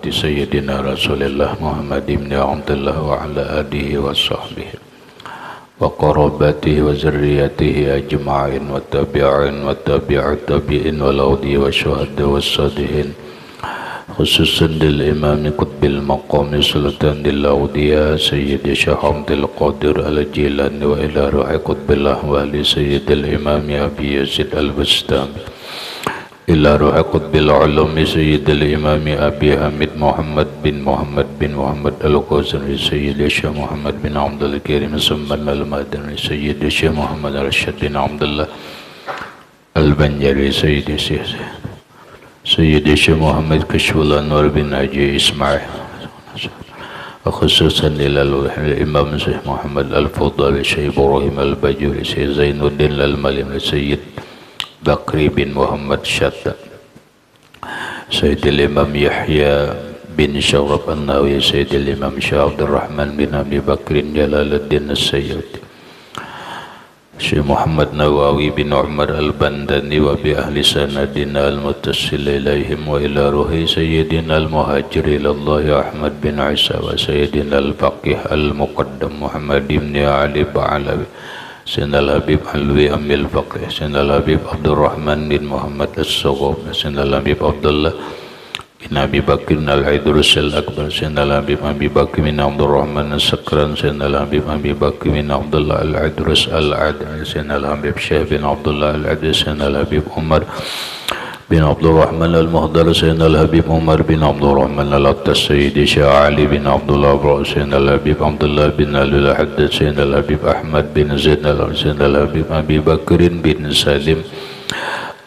hurmati Sayyidina Rasulillah Muhammad ibn Abdullah wa ala alihi wa sahbihi wa qarabatihi wa zurriyatihi ajma'in wa tabi'in wa tabi'at tabi'in wal awdi wa syuhada wa sadihin khususan lil imam qutbil maqam sultan lil awdiya Sayyidi Syekh Abdul Qadir al-Jilani wa ila ruhi qutbil ahwali Sayyidil imam Abi Yazid al-Bustami ila ruhi qutbil ulumi Sayyidil imam Abi Hamid Muhammad bin Muhammad al-Qazari Sayyidi Syekh Muhammad bin Abdul Karim Samman al-Madani Sayyidi Syekh Muhammad Rashid bin Abdullah al-Banjari Sayyidi Syekh Muhammad Kashful Anwar bin Haji Ismail khususan ila imam Syekh Muhammad al-Fudhal Syekh Ibrahim al-Bajuri Syekh Zainuddin al-Malim Sayyid Bakri bin Muhammad Syatta Sayyidil Imam Yahya bin Syaraf An-Nawawi Sayyidil Imam Syekh Abdul Rahman bin Abi Bakrin Jalaluddin As-Sayyid Syekh Muhammad Nawawi bin Umar Al-Bandani wa bi ahli sanadina al-muttasil ilaihim wa ila ruhi Sayyidina al-Muhajir ilallah Ahmad bin Isa wa Sayyidina al-Faqih al-Muqaddam Muhammad ibn Ali Ba'alawi Sayyidina al-Habib Alwi Amil Faqih Sayyidina al-Habib Abdul Rahman bin Muhammad As-Sawab Sayyidina al-Habib Abdullah bin Abi Bakr al-Idrus al-Akbar Sayyidina al-Habib Abi Bakr bin Abdul Rahman As-Sakran Sayyidina al-Habib Abi Bakr bin Abdullah al-Idrus al-Adri Sayyidina al-Habib Syekh bin Abdullah al-Adri Sayyidina al-Habib Umar bin Abdul Rahman al-Muhdar Sayyidina al-Habib Umar bin Abdul Rahman al-Attas Sayyidi Syekh Ali bin Abdullah Abra Sayyidina al-Habib Abdullah bin Ali al-Haddad Sayyidina al-Habib Ahmad bin Zain Sayyidina al-Habib Abi Bakrin bin Salim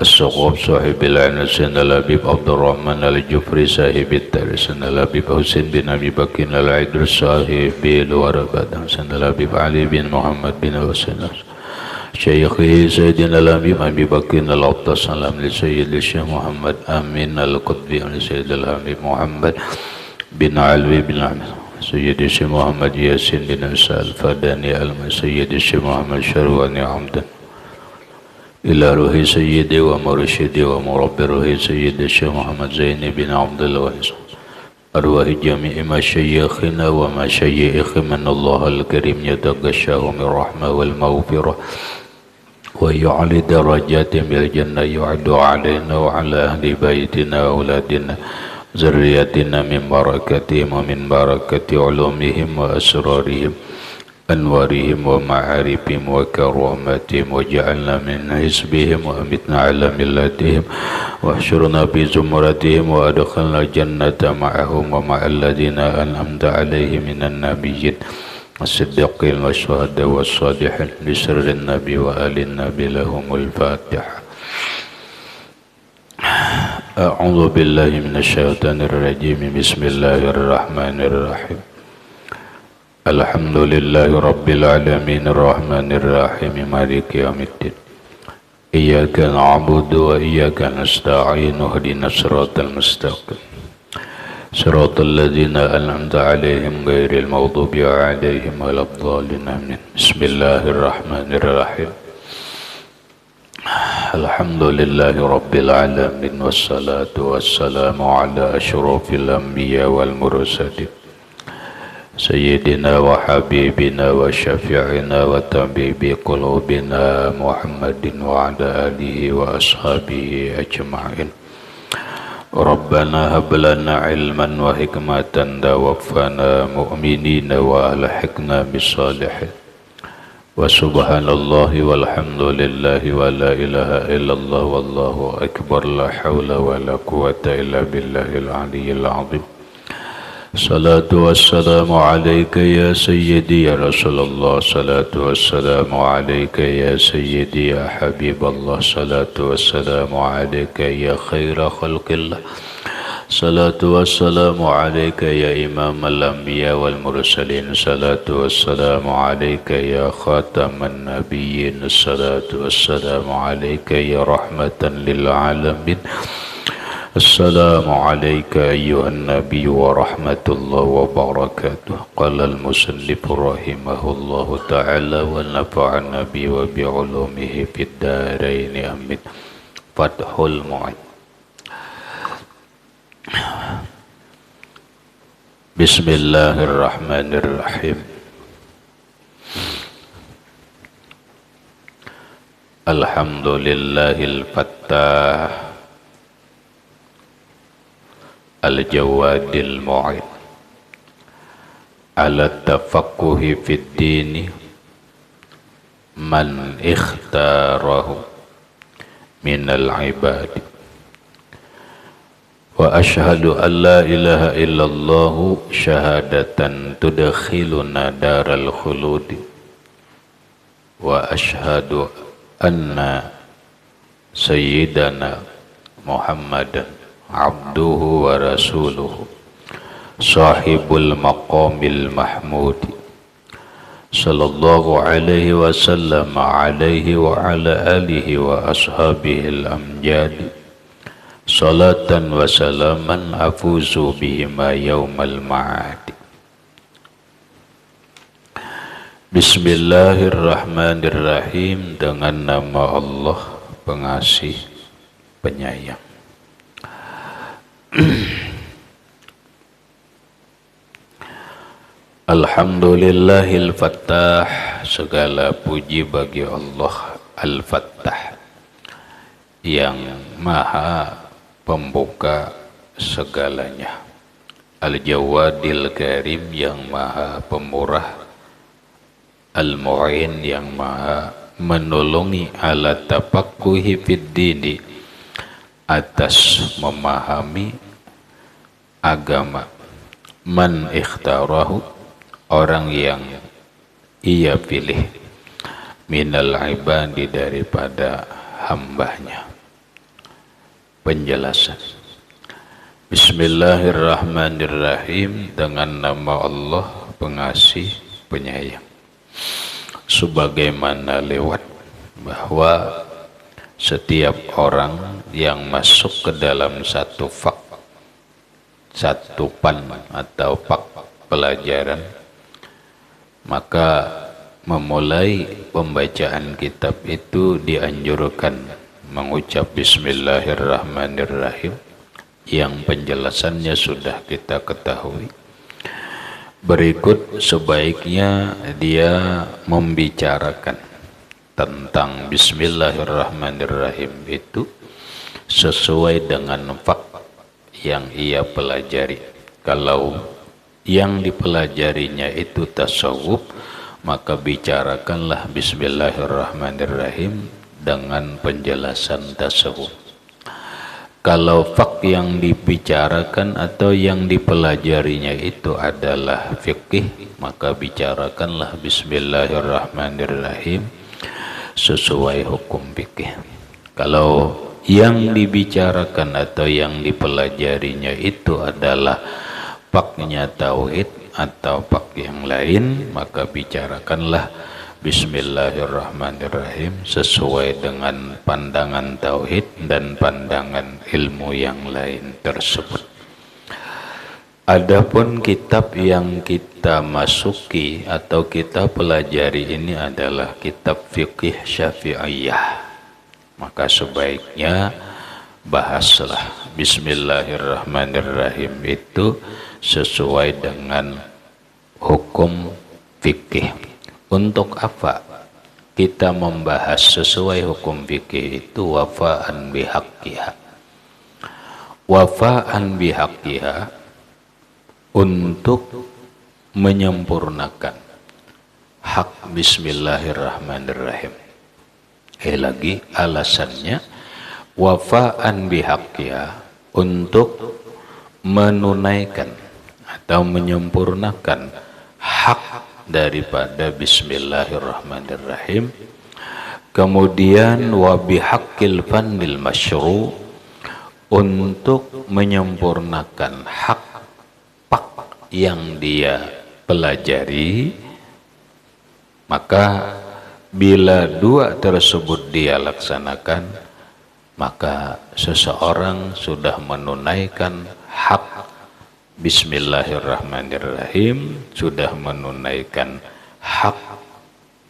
As-Saqab Sahib al-Ain Sayyidina al-Habib Abdul Rahman al-Jufri Sahib al-Tari Sayyidina al-Habib Husain bin Abi Bakrin al-Idrus Sahib al-Warabat Sayyidina al-Habib Ali bin Muhammad bin Husain Syekhi Sayyidina al-Habib Abi Bakrin al-Attas salam li Sayyidi Syekh Muhammad Amin al-Qutbi li Sayyidil Habib Muhammad bin Alwi bin Ahmad Sayyidi Syekh Muhammad Yasin bin Isa al-Fadani al-Sayyidi Syekh Muhammad Syarwani Hamdan ila ruhi Sayyidi wa mursyidi wa murabbi ruhi Sayyidi Syekh Muhammad Zaini bin Abdullah arwahi jami'i masyayikhina wa masyayikhi manallahu al-karim yatagashahu min rahmah wal maghfirah wa yu'ali darajatin bil jannah yu'adu alaina wa ala ahli baitina wa auladina zurriyatina min barakatihim wa min barakati ulumihim wa asrarihim anwarihim wa ma'arifihim wa karamatihim wa ja'alna min hizbihim wa amitna ala millatihim wa ahsyurna bi zumratihim wa adkhalna jannata ma'ahum wa ma'al ladina an'amta alaihim minan nabiyyin as-siddiqin wa syuhada wa salihin bi sirrin nabi wa alin nabi lahumul fatihah. A'udzu billahi minasy syaithanir rajim. Bismillahirrahmanirrahim. Alhamdulillahi rabbil alamin arrahmanir rahim maliki yaumiddin. Iyyaka na'budu wa iyyaka nasta'in ihdinas siratal mustaqim. Siratal ladzina an'amta 'alaihim ghairil maghdubi 'alaihim waladdallin. Amin. Bismillahirrahmanirrahim. Alhamdulillahi rabbil alamin wassalatu wassalamu ala asyrafil anbiya wal mursalin Sayyidina wa habibina wa syafi'ina wa tabibi qulubina Muhammadin wa ala alihi wa ashabihi ajma'in. Rabbana hab lana ilman wa hikmatan tawaffana mu'minina wa alhiqna bis-salihin. Wa subhanallahi walhamdulillahi wa la ilaha illallah wallahu akbar la hawla wa la quwwata illa billahil aliyyil azim. Salatu wassalamu alayka ya sayyidi ya Rasulullah. Salatu wassalamu alayka ya sayyidi ya Habiballah. Salatu wassalamu alayka ya khaira khalqillah. Salatu wassalamu alayka ya imam al-anbiya wal mursalin. Salatu wassalamu alayka ya khataman nabiyyin. Salatu wassalamu alayka ya rahmatan lil alamin. Assalamu alayka ayyuhan nabiy wa rahmatullahi wa barakatuh. Qala al-musannif rahimahullahu ta'ala wa nafa'ana bi wa bi ulumihi fid darain amin. Fathul Mu'in. Bismillahirrahmanirrahim. Alhamdulillahil fattah al-jawadil mu'in ala tafaqquhi fid dini man ikhtarahu minal ibadi. Wa ashhadu an la ilaha illallah syahadatan tudkhiluna daral khuludi. Wa ashhadu anna sayyidana Muhammadan abduhu wa rasuluhu sahibul maqamil mahmudi sallallahu alaihi wasallam alaihi wa ala alihi wa ashabihil amjadi salatan wa salaman afuzu bihima yaumal ma'ad. Bismillahirrahmanirrahim. Dengan nama Allah pengasih penyayang. Alhamdulillahil fattah. Segala puji bagi Allah Al-Fattah, yang maha pembuka segalanya. Al-Jawadil Karim, yang maha pemurah. Al-Mu'in, yang maha menolongi. Ala tafaqquhi fid dini, atas memahami agama. Man ikhtarahu, orang yang ia pilih. Minal ibadi, daripada hambanya. Penjelasan. Bismillahirrahmanirrahim. Dengan nama Allah pengasih penyayang. Sebagaimana lewat bahwa setiap orang yang masuk ke dalam satu pan atau pak pelajaran, maka memulai pembacaan kitab itu dianjurkan mengucap Bismillahirrahmanirrahim, yang penjelasannya sudah kita ketahui. Berikut sebaiknya dia membicarakan tentang Bismillahirrahmanirrahim itu sesuai dengan fak yang ia pelajari. Kalau yang dipelajarinya itu tasawuf, maka bicarakanlah Bismillahirrahmanirrahim dengan penjelasan tasawuf. Kalau fak yang dibicarakan atau yang dipelajarinya itu adalah fikih, maka bicarakanlah Bismillahirrahmanirrahim sesuai hukum fikih. Kalau yang dibicarakan atau yang dipelajarinya itu adalah faknya tauhid atau fak yang lain, maka bicarakanlah Bismillahirrahmanirrahim sesuai dengan pandangan tauhid dan pandangan ilmu yang lain tersebut. Adapun kitab yang kita masuki atau kita pelajari ini adalah kitab fikih Syafi'iyah, maka sebaiknya bahaslah Bismillahirrahmanirrahim itu sesuai dengan hukum fikih. Untuk apa kita membahas sesuai hukum fikih itu? Wafa'an bihaqqiha. Wafa'an bihaqqiha, untuk menyempurnakan hak Bismillahirrahmanirrahim. Lagi alasannya wafa'an bihaqqiha, untuk menunaikan atau menyempurnakan hak daripada Bismillahirrahmanirrahim. Kemudian wa bihaqqil fannil masyru', untuk menyempurnakan hak pak yang dia pelajari. Maka bila dua tersebut dia laksanakan, maka seseorang sudah menunaikan hak Bismillahirrahmanirrahim, sudah menunaikan hak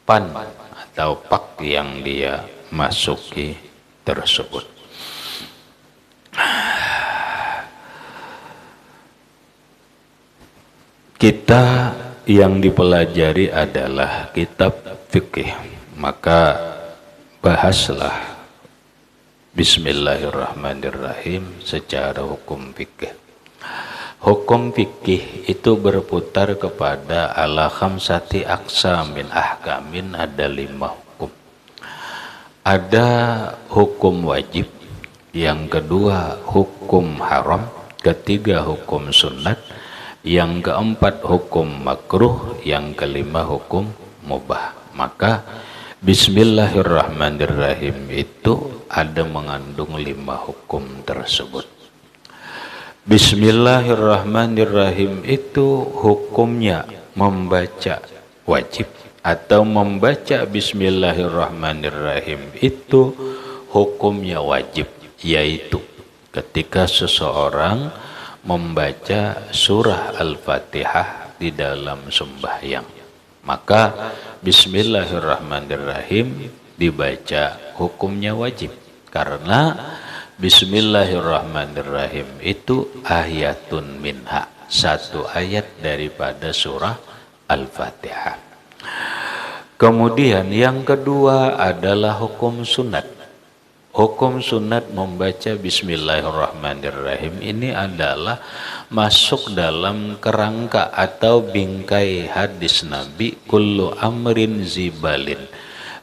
pan atau pak yang dia masuki tersebut. Kita yang dipelajari adalah kitab fikih, maka bahaslah Bismillahirrahmanirrahim secara hukum fikih. Hukum fikih itu berputar kepada ala khamsati aqsamin ahkamin, ada 5 hukum. Ada hukum wajib, yang kedua hukum haram, ketiga hukum sunat, yang keempat hukum makruh, yang kelima hukum mubah. Maka Bismillahirrahmanirrahim itu ada mengandung 5 hukum tersebut. Bismillahirrahmanirrahim itu hukumnya membaca wajib, atau membaca Bismillahirrahmanirrahim itu hukumnya wajib, yaitu ketika seseorang membaca surah Al-Fatihah di dalam sembahyang, maka Bismillahirrahmanirrahim dibaca hukumnya wajib, karena Bismillahirrahmanirrahim itu ayatun minha, satu ayat daripada surah Al-Fatihah. Kemudian yang kedua adalah hukum sunat. Hukum sunat membaca Bismillahirrahmanirrahim ini adalah masuk dalam kerangka atau bingkai hadis Nabi, kullu amrin zibalin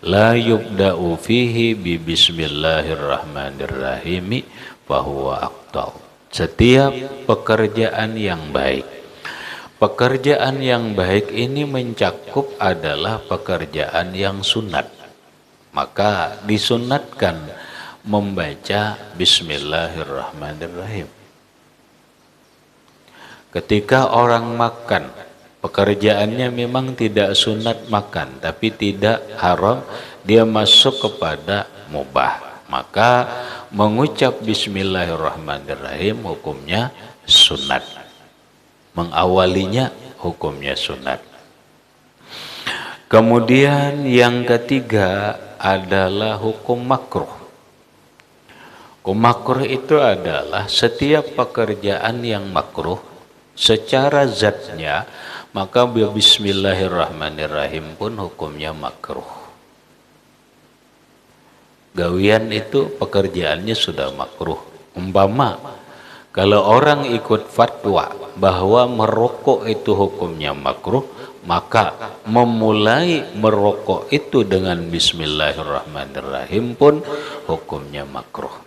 la yubda'u fihi bi bismillahirrahmanirrahim fahuwa aqta'u. Setiap pekerjaan yang baik. Pekerjaan yang baik ini mencakup adalah pekerjaan yang sunat. Maka disunatkan membaca Bismillahirrahmanirrahim. Ketika orang makan, pekerjaannya memang tidak sunat makan, tapi tidak haram, dia masuk kepada mubah. Maka mengucap Bismillahirrahmanirrahim hukumnya sunat. Mengawalinya hukumnya sunat. Kemudian yang ketiga adalah hukum makruh. Hukum makruh itu adalah setiap pekerjaan yang makruh secara zatnya, maka Bismillahirrahmanirrahim pun hukumnya makruh. Gawian itu pekerjaannya sudah makruh. Umpama kalau orang ikut fatwa bahwa merokok itu hukumnya makruh, maka memulai merokok itu dengan Bismillahirrahmanirrahim pun hukumnya makruh.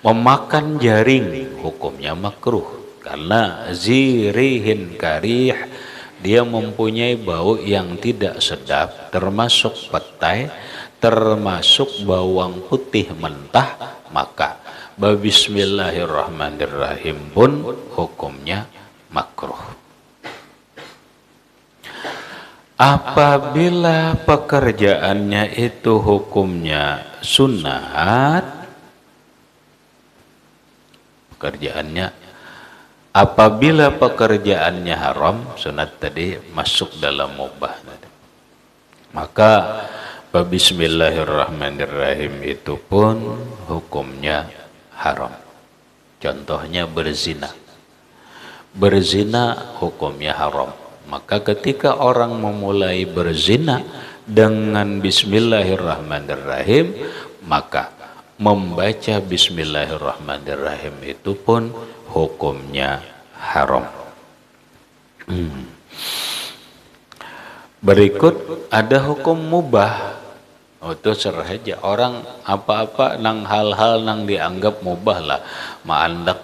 Memakan jaring hukumnya makruh, karena zirihin karih, dia mempunyai bau yang tidak sedap, termasuk petai, termasuk bawang putih mentah, maka Bismillahirrahmanirrahim pun hukumnya makruh. Apabila pekerjaannya itu hukumnya sunat, apabila pekerjaannya haram, sunat tadi masuk dalam mubah, maka Bismillahirrahmanirrahim itu pun hukumnya haram. Contohnya berzina. Berzina hukumnya haram. Maka ketika orang memulai berzina dengan Bismillahirrahmanirrahim, maka membaca Bismillahirrahmanirrahim itu pun hukumnya haram. Berikut ada hukum mubah. Itu seraja orang apa-apa nang hal-hal nang dianggap mubah lah. Maandak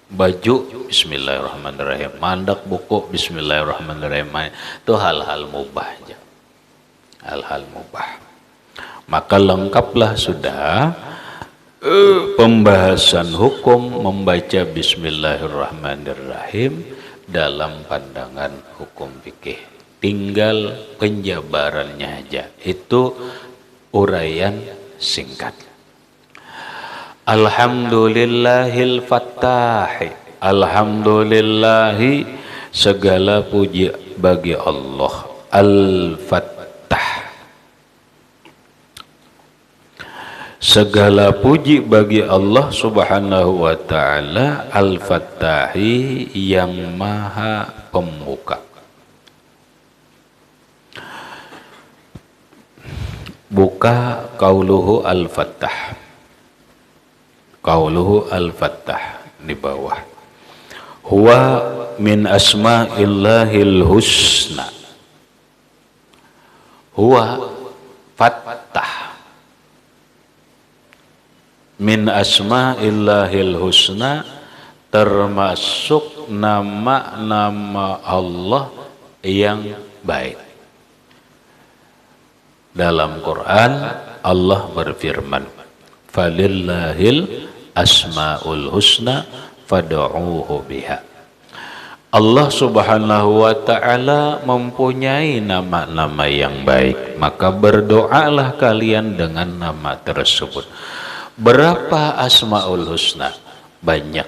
baju Bismillahirrahmanirrahim, maandak buku Bismillahirrahmanirrahim, itu hal-hal mubah aja. Hal-hal mubah. Maka lengkaplah sudah pembahasan hukum membaca Bismillahirrahmanirrahim dalam pandangan hukum fikih. Tinggal penjabarannya aja. Itu uraian singkat. Alhamdulillahil fattahi. Alhamdulillahi, segala puji bagi Allah. Al-Fattah, Segala puji bagi Allah Subhanahu wa ta'ala Al-Fattahi yang maha pembuka. Buka qauluhu Al-Fattah. Qauluhu Al-Fattah di bawah. Huwa min asma'illahil husna. Huwa Fattah min asma'illahil husna, termasuk nama-nama Allah yang baik. Dalam Quran Allah berfirman, falillahil asma'ul husna fad'uuhu biha. Allah Subhanahu wa ta'ala mempunyai nama-nama yang baik, maka berdoalah kalian dengan nama tersebut. Berapa asmaul husna? Banyak.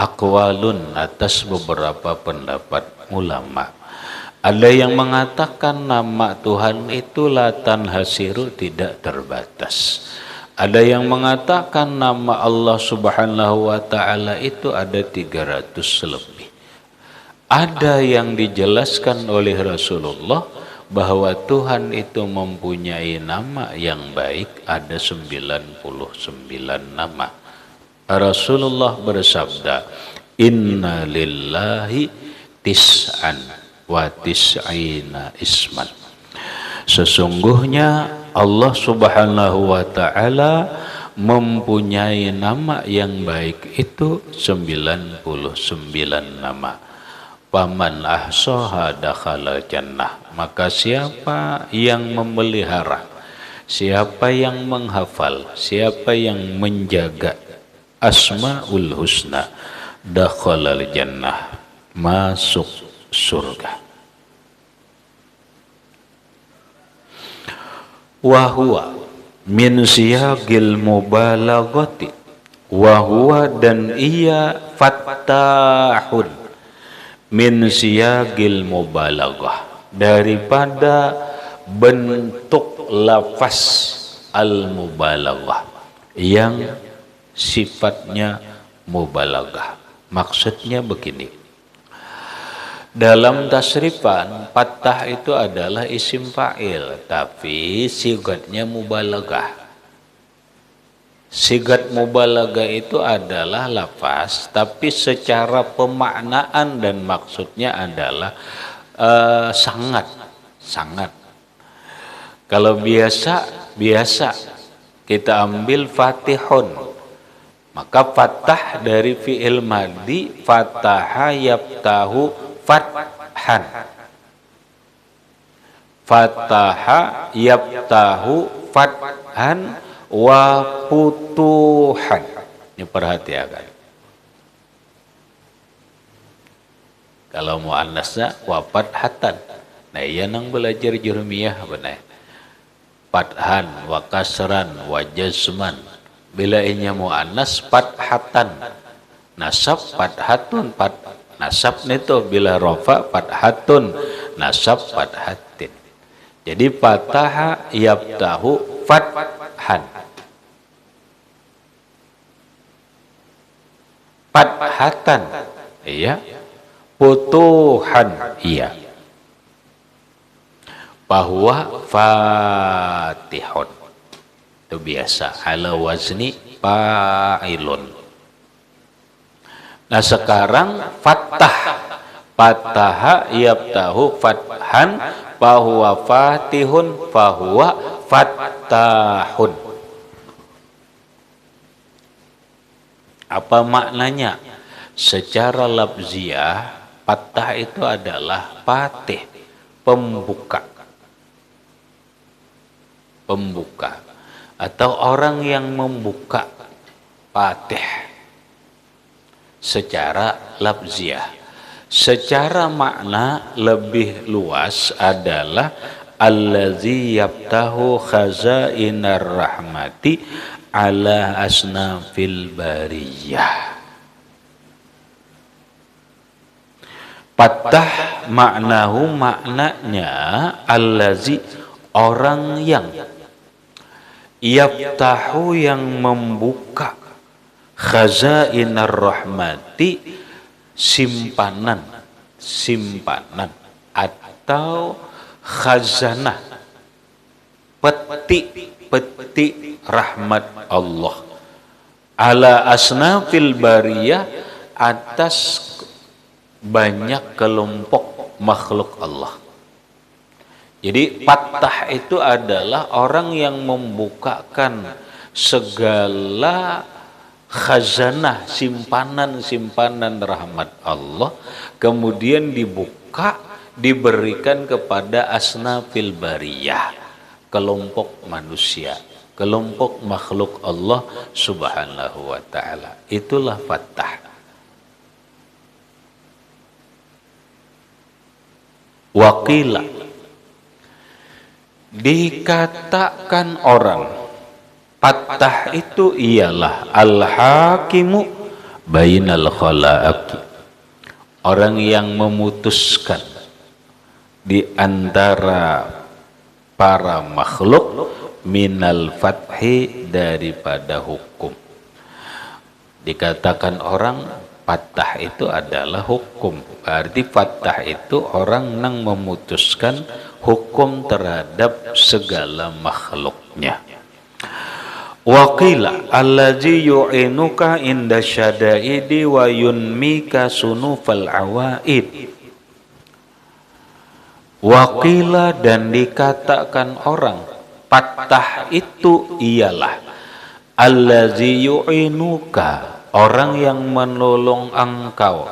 Aqwalun, atas beberapa pendapat ulama. Ada yang mengatakan nama Tuhan itu latan hasiru, tidak terbatas. Ada yang mengatakan nama Allah Subhanahu wa ta'ala itu ada 300 lebih. Ada yang dijelaskan oleh Rasulullah bahwa Tuhan itu mempunyai nama yang baik, ada 99 nama. Rasulullah bersabda, inna lillahi tis'an wa tis'ina isman. Sesungguhnya Allah Subhanahu wa ta'ala mempunyai nama yang baik itu 99 nama. Paman ahsaha dakhala jannah. Maka siapa yang memelihara, siapa yang menghafal, siapa yang menjaga asmaul husna, dakhala jannah, masuk surga. Wa huwa min siyagil mubalaghati, wa huwa, dan ia, fattahun, min siyagil mubalaghah, daripada bentuk lafaz al-mubalaghah yang sifatnya mubalaghah. Maksudnya begini, dalam tasrifan fattah itu adalah isim fa'il, tapi sigatnya mubalaghah. Sigat mubalaghah itu adalah lafaz, tapi secara pemaknaan dan maksudnya adalah sangat. Kalau biasa kita ambil fatihun, maka fattah dari fi'il madhi, fataha yaftahu fathan. Fataha yaftahu fathan wa futuhan. Ini perhatikan. Kalau muannasnya wa fathatan. Nah, iya nang belajar jurmiyah benar. Fathan wa kasran wa jazman. Bila inya muannas fathatan. Nasab fathatun, nasab itu bila rafa fathatun, nasab fathatin. Jadi fataha yaftahu fathan. Fathatan, iya. Futuhan, iya. Bahwa fatihun itu biasa ala wazni fa'ilun. Nah sekarang fataha yaftahu fathan, bahwa fatihun, bahwa fattahun. Apa maknanya? Secara lafziah fattah itu adalah fatih, pembuka atau orang yang membuka, fatih secara lafziah. Secara makna lebih luas adalah allazi yaftahu khazainar rahmati ala asnafil bariyah. Fattah maknanya allazi, orang yang yaftahu yang membuka, khazainar rahmati simpanan atau khazanah peti rahmat Allah, ala asnafil bariyah, atas banyak kelompok makhluk Allah. Jadi Fattah itu adalah orang yang membukakan segala khazanah, simpanan rahmat Allah, kemudian dibuka, diberikan kepada asnafil bariyah, kelompok manusia, kelompok makhluk Allah subhanahu wa ta'ala. Itulah Fattah. Waqila, dikatakan orang, Fattah itu ialah al-hakimu bainal khalaqi, orang yang memutuskan di antara para makhluk, minal fathi, daripada hukum. Dikatakan orang Fattah itu adalah hukum, berarti Fattah itu orang yang memutuskan hukum terhadap segala makhluknya. Waqila allazi yu'inuka inda syada'idi wa yunmika sunufal awaid. Waqila, dan dikatakan orang, Fattah itu ialah allazi yu'inuka, orang yang menolong engkau,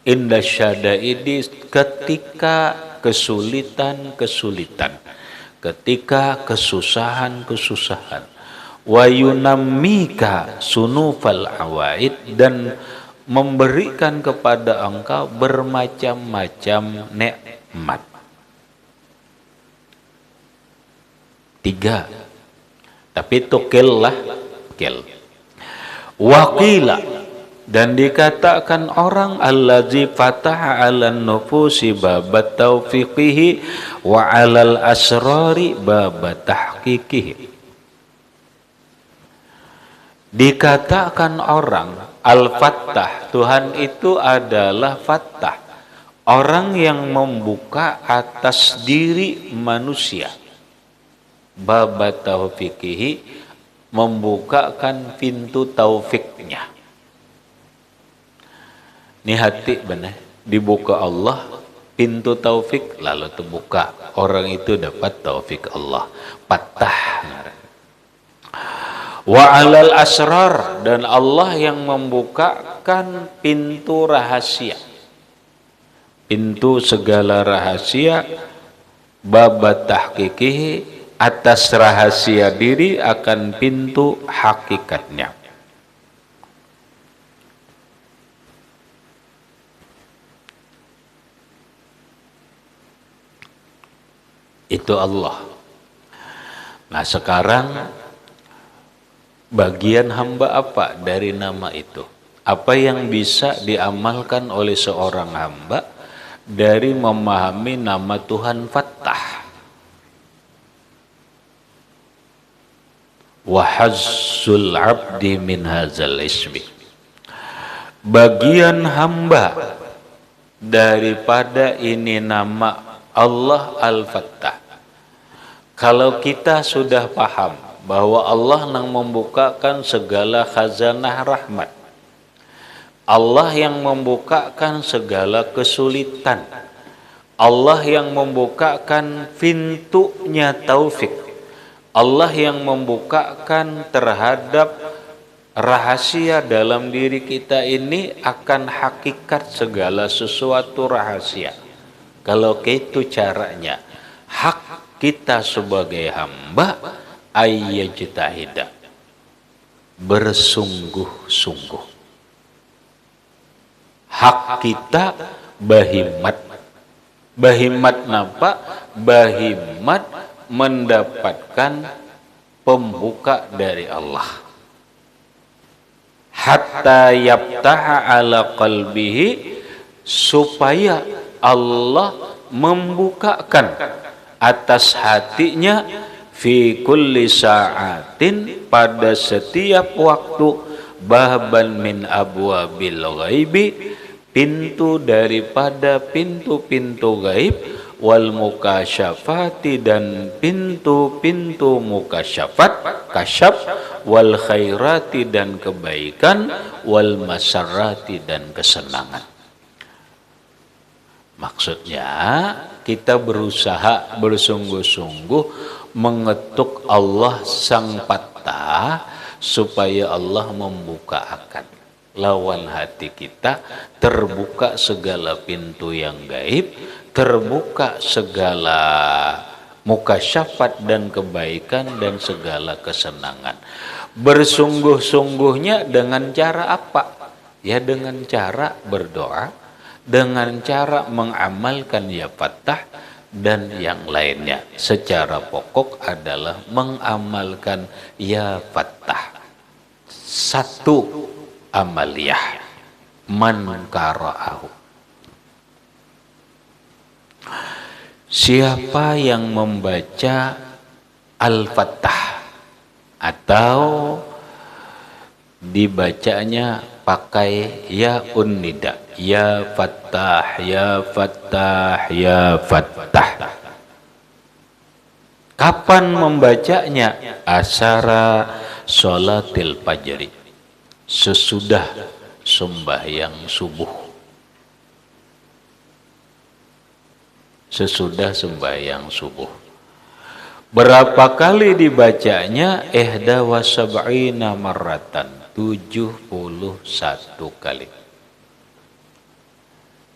inda syada'idi, ketika kesulitan, ketika kesusahan, wa yunammika sunufal awaid, dan memberikan kepada engkau bermacam-macam nikmat. 3, tapi itu kil. Waqila, dan dikatakan orang allazi fataha 'alan nufusi babat taufiqihi wa 'alal asrari babat tahqiqihi. Dikatakan orang al-Fattah, Tuhan itu adalah Fattah, orang yang membuka atas diri manusia, babat taufiqihi, membukakan pintu taufiknya. Ini hati benar, dibuka Allah pintu taufik, lalu terbuka, orang itu dapat taufik Allah. Fattah. Wa 'alal asrar, dan Allah yang membukakan pintu rahasia, pintu segala rahasia, babat tahqiqihi, atas rahasia diri akan pintu hakikatnya. Itu Allah. Nah, sekarang bagian hamba apa dari nama itu? Apa yang bisa diamalkan oleh seorang hamba dari memahami nama Tuhan Fattah? Wa hazzul abdi min hadzal ismi, bagian hamba daripada ini nama Allah Al-Fattah. Kalau kita sudah paham bahwa Allah yang membukakan segala khazanah rahmat, Allah yang membukakan segala kesulitan, Allah yang membukakan pintunya taufik, Allah yang membukakan terhadap rahasia dalam diri kita ini akan hakikat segala sesuatu rahasia. Kalau itu caranya, hak kita sebagai hamba ayyajtahida, bersungguh-sungguh. Hak kita bahimat. Bahimat napa? Bahimat mendapatkan pembuka dari Allah. Hatta yaftaha ala qalbihi, supaya Allah membukakan atas hatinya fi kulli sa'atin, pada setiap waktu, baban min abwabil ghaibi, pintu daripada pintu-pintu gaib, wal mukasyafati, dan pintu-pintu mukasyafat, kasyaf, wal khairati, dan kebaikan, wal masarrati, dan kesenangan. Maksudnya kita berusaha bersungguh-sungguh mengetuk Allah Sang Fattah supaya Allah membuka akan lawan hati kita, terbuka segala pintu yang gaib, terbuka segala mukasyafat dan kebaikan dan segala kesenangan. Bersungguh-sungguhnya dengan cara apa? Ya dengan cara berdoa, dengan cara mengamalkan ya Fattah, dan yang lainnya. Secara pokok adalah mengamalkan ya Fattah. Satu amaliyah man qara'ahu. Siapa yang membaca Al-Fattah atau dibacanya pakai ya unnida, ya Fattah, ya Fattah, ya Fattah. Kapan membacanya? Asara sholatil fajri, sesudah sembahyang subuh. Sesudah sembahyang subuh. Berapa kali dibacanya? Ihda wa sab'ina marratan, 71 kali.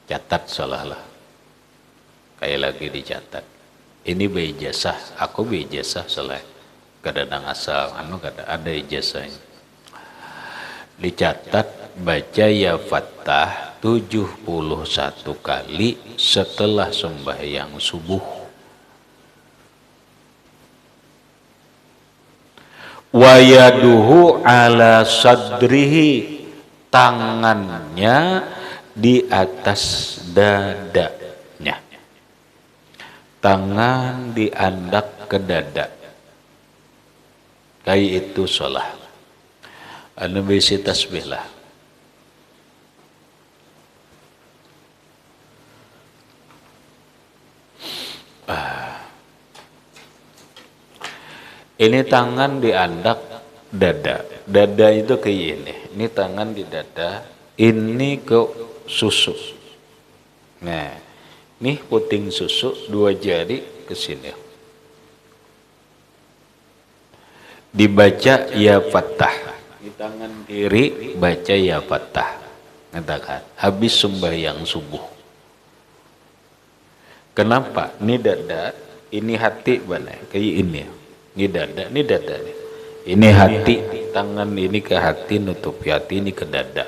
Catat salahlah. Kayak lagi dicatat. Ini beijazah, aku beijazah salah. Kadang asal anu ada ijazahnya. Dicatat baca ya Fattah 71 kali setelah sembahyang subuh. Wa yaduhu ala sadrihi, tangannya di atas dadanya. Tangan diandak ke dada. Kayak itu sholat. Anu bisi tasbih lah. Ini tangan diandak dada. Dada itu kayak ini. Ini tangan di dada. Ini ke susu. Nah, ini puting susu, 2 jari ke sini. Dibaca ya Fattah. Di tangan kiri baca ya Fattah. Katakan habis sembahyang subuh. Kenapa? Ini dada, ini hati mana? Kayak ini. Ini dada, ini dada. Ini hati, tangan ini ke hati, nutupi hati, ini ke dada.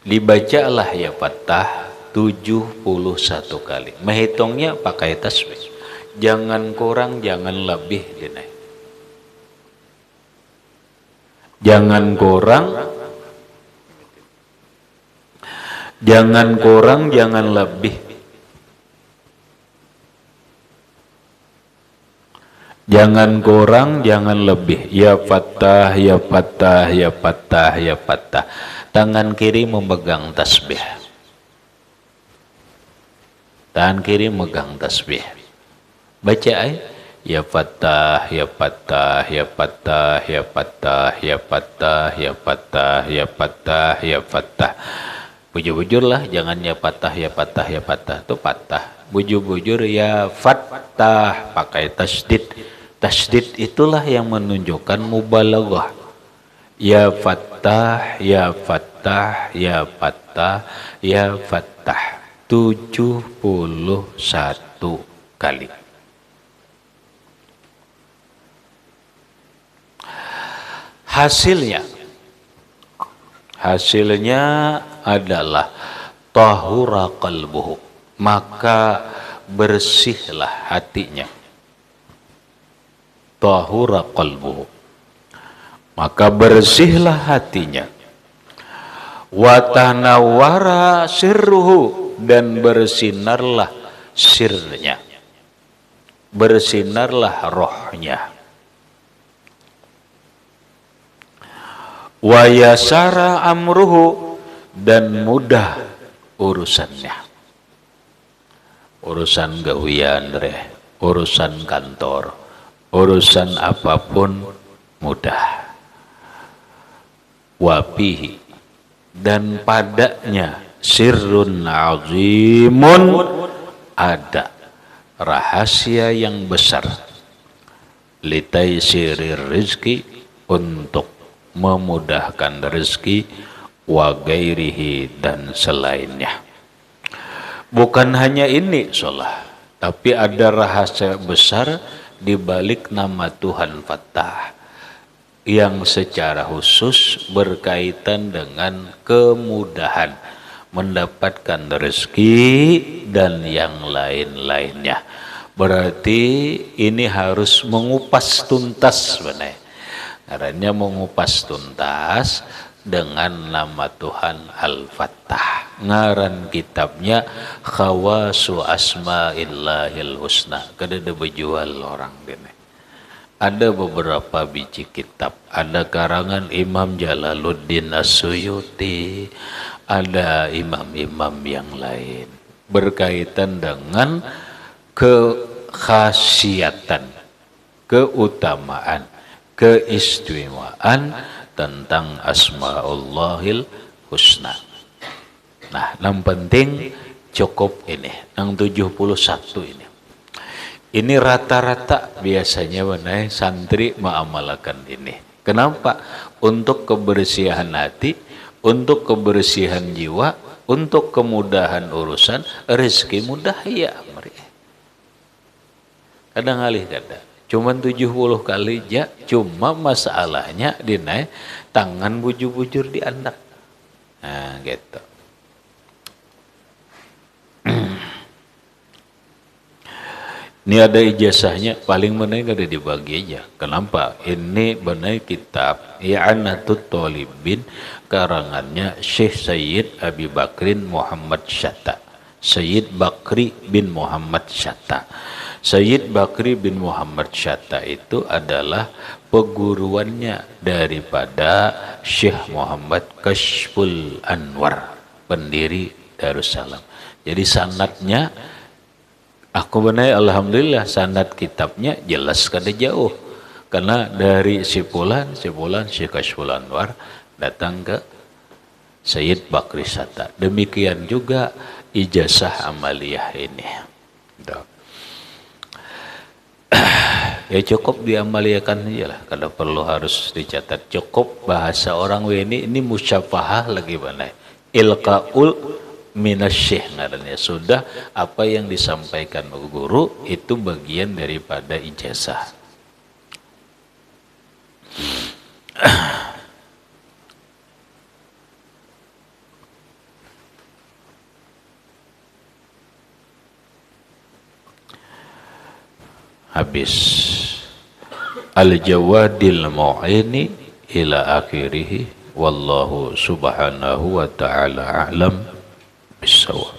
Dibacalah ya Fattah 71 kali. Menghitungnya pakai tasbih. Jangan kurang, jangan lebih. Jangan kurang, jangan lebih. Jangan kurang, jangan lebih. Ya Fattah, ya Fattah, ya Fattah, ya Fattah. Tangan kiri memegang tasbih. Tangan kiri memegang tasbih. Baca ayat. Ya Fattah, ya Fattah, ya Fattah, ya Fattah, ya Fattah, ya Fattah, ya Fattah, ya Fattah. Bujur-bujur lah, jangan ya Fattah, ya Fattah, ya Fattah. Itu Fattah. Bujur-bujur ya Fattah, pakai tasdid. Tasdid itulah yang menunjukkan mubalaghah. Ya Fattah, ya Fattah, ya Fattah, ya Fattah. 71 kali. Hasilnya adalah tahura qalbuhu, maka bersihlah hatinya. Tahura qalbuhu, maka bersihlah hatinya. Wa tanawwara sirruhu, dan bersinarlah sirnya. bersinarlah rohnya. Wa yasara amruhu, dan mudah urusannya. Urusan gawian, urusan kantor, urusan apapun mudah. Wapihi, dan padanya sirrun azimun, ada rahasia yang besar, litaisyirir rizki, untuk memudahkan rezeki, wa gairihi, dan selainnya. Bukan hanya ini sholah, tapi ada rahasia besar di balik nama Tuhan Fattah yang secara khusus berkaitan dengan kemudahan mendapatkan rezeki dan yang lain-lainnya. Berarti ini harus mengupas tuntas sebenarnya. Caranya mengupas tuntas dengan nama Tuhan Al-Fattah. Ngaran kitabnya Khawasu Asma'illahil Husna. Kada berjual orang ini. Ada beberapa biji kitab. Ada karangan Imam Jalaluddin As-Suyuti. Ada imam-imam yang lain. Berkaitan dengan kekhasiatan, keutamaan, keistimewaan tentang Asmaullahil Husna. Nah, yang penting cukup ini, yang 71 ini. Ini rata-rata biasanya benar santri mengamalkan ini. Kenapa? Untuk kebersihan hati, untuk kebersihan jiwa, untuk kemudahan urusan, rezeki mudah ya. Kadang alih kada. Cuman 70 kali ja, cuma masalahnya dinaik tangan bujur-bujur di anak. Nah, gitu. Ini ada ijazahnya, paling menaik ada dibagi aja. Kenapa? Ini benar kitab I'anatut Thalibin, karangannya Syekh Sayyid Abi Bakrin Muhammad Syatta. Sayyid Bakri bin Muhammad Syatta. Sayyid Bakri bin Muhammad Syatta itu adalah peguruannya daripada Syekh Muhammad Kashful Anwar, pendiri Darussalam. Jadi sanadnya, aku benar alhamdulillah sanad kitabnya jelas kada jauh. Karena dari Sipulan Syekh Kashful Anwar datang ke Sayyid Bakri Syatta. Demikian juga ijazah amaliyah ini. Ya cukup diamaliakan aja lah, kada perlu harus dicatat. Cukup bahasa orang ini musyafahah lagi mana? Ilqaul minasyekh ngarannya. Sudah apa yang disampaikan guru itu bagian daripada ijazah. Habis al-jawadil mu'ini ila akhirih, wallahu subhanahu wa ta'ala a'lam bissawab.